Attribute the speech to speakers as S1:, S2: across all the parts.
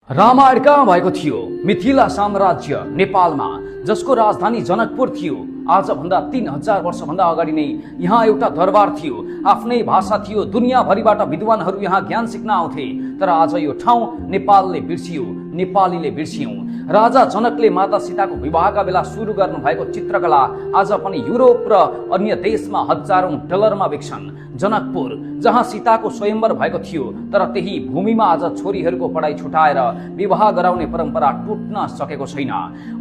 S1: रामायण कहाँ भएको थियो? मिथिला साम्राज्य नेपालमा, जसको राजधानी जनकपुर थियो। आज भन्दा 3000 वर्षभन्दा अगाडि नै यहाँ एउटा दरबार थियो, आफ्नै भाषा थियो, दुनियाँभरिबाट विद्वानहरू यहाँ ज्ञान सिक्न आउँथे। तर आज यो ठाउँ नेपालले बिर्सियो, नेपालीले बिर्सियौं। राजा जनकले माता सीताको विवाहका बेला सुरु गर्नु भएको चित्रकला आज पनि युरोप र अन्य देशमा हजारौं डलरमा बिक्छन्। जनकपुर, जहाँ सीताको स्वयंवर भएको थियो, तर त्यही भूमिमा आज छोरीहरूको पढाइ छुटाएर विवाह गराउने परम्परा टुट्न सकेको छैन।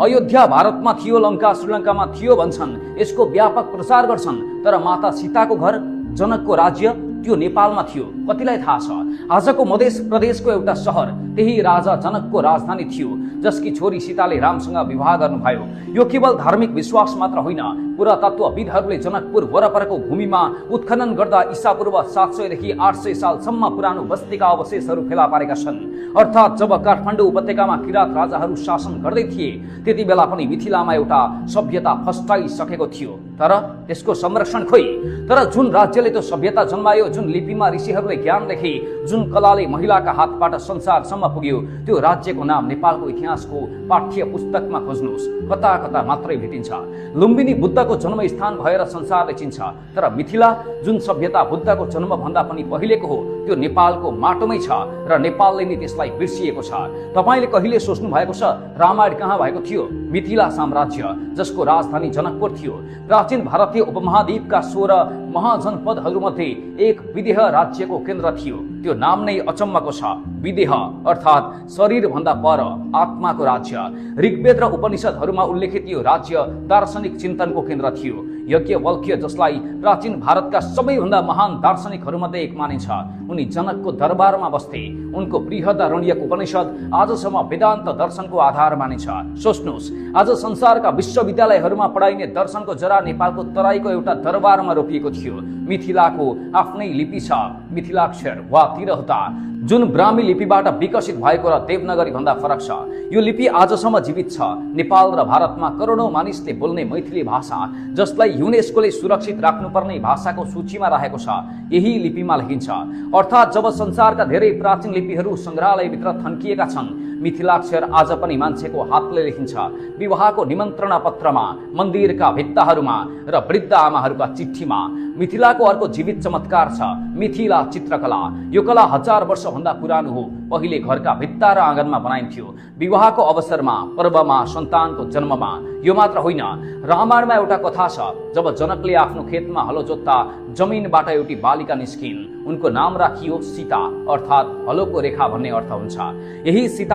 S1: अयोध्या भारतमा थियो, लङ्का श्रीलङ्कामा थियो भन्छन्, यसको व्यापक प्रचार गर्छन्। तर माता सीताको घर, जनकको राज्य, त्यो नेपालमा थियो। कतिलाई थाहा छ? आजको मधेस प्रदेशको एउटा शहर त्यही राजा जनकको राजधानी थियो, जसकी छोरी सीताले रामसँग विवाह गर्नुभयो। यो केवल धार्मिक विश्वास मात्र होइन, पुरातत्वविदहरूले जनकपुर वरपरको भूमिमा उत्खनन गर्दा ईसापूर्व 700 देखि 800 सालसम्म पुरानो बस्तीका अवशेषहरू फेला पारेका छन्। अर्थात् जब काठमाडौँ उपत्यकामा किरात राजाहरू शासन गर्दै थिए, त्यति बेला पनि मिथिलामा एउटा सभ्यता फस्टाइसकेको थियो, तर त्यसको संरक्षण खोइ। तर जुन राज्यले त्यो सभ्यता जन्मायो, जुन लिपिमा ऋषिहरूले ज्ञान लेखे, जुन कलाले महिलाका हातबाट संसारसम्म पुग्यो, त्यो राज्यको नाम नेपालको इतिहासको पाठ्य पुस्तकमा खोज्नुहोस्, कता कता मात्रै भेटिन्छ। लुम्बिनी बुद्धको जन्मस्थान भएर संसारले चिन्छ, तर मिथिला, जुन सभ्यता बुद्धको जन्मभन्दा पनि पहिलेको हो, त्यो नेपालको माटोमै छ र नेपालले नै त्यसलाई बिर्सिएको छ। तपाईले कहिले सोच्नु भएको छ रामायण कहाँ भएको थियो? मिथिला साम्राज्य, जसको राजधानी जनकपुर थियो, प्राचीन भारतीय उपमहाद्वीपका 16 महाजनपदहरूमध्ये एक विदेह राज्यको केन्द्र थियो। त्यो नाम नै अचम्मको छ, विदेह अर्थात् शरीर भन्दा पर, आत्माको राज्य। ऋग्वेद र उपनिषदहरूमा उल्लेखित यो राज्य दार्शनिक चिन्तनको केन्द्र थियो। याज्ञवल्क्य, जसलाई प्राचीन भारतका सबैभन्दा महान दार्शनिकहरूमध्ये एक मानिन्छ, उनी जनकको दरबारमा बस्थे। उनको बृहदारण्यक उपनिषद आजसम्म वेदान्त दर्शनको आधार मानिन्छ। सोच्नुहोस्, आज संसारका विश्वविद्यालयहरूमा पढाइने दर्शनको जरा नेपालको तराईको एउटा दरबारमा रोपिएको थियो। मिथिलाको आफ्नै लिपि छ, मिथिलाक्षर वा तिरहुता, जुन ब्राह्मी लिपिबाट विकसित भएको र देवनागरी भन्दा फरक छ। यो लिपि आजसम्म जीवित छ। नेपाल र भारतमा करोडौं मानिसले बोल्ने मैथिली भाषा, जसलाई युनेस्कोले सुरक्षित राख्नुपर्ने भाषाको सूचीमा राखेको छ, यही लिपिमा लेखिन्छ। अर्थात् जब संसारका धेरै प्राचीन लिपिहरू सङ्ग्रहालयभित्र थन्किएका छन्, मिथिलाक्षर आज पनि मान्छेको हातले लेखिन्छ। विवाहको निमन्त्रणा पत्रमा, मन्दिरका भित्ताहरूमा र वृद्ध आमाहरूका चिठीमा। मिथिलाको अर्को जीवित चमत्कार छ मिथिला चित्रकला। यो कला 1000 वर्षभन्दा पुरानो हो। पहिले घरका भित्ता र आँगनमा बनाइन्थ्यो, विवाहको अवसरमा, पर्वमा, सन्तानको जन्ममा। यो मात्र होइन, रामायणमा एउटा कथा छ, जब जनकले आफ्नो खेतमा हलो जोत्दा जमिनबाट एउटी बालिका निस्किन्। उनको नाम राखियो सीता, अर्थात् हलोको रेखा भन्ने अर्थ हुन्छ। यही सीता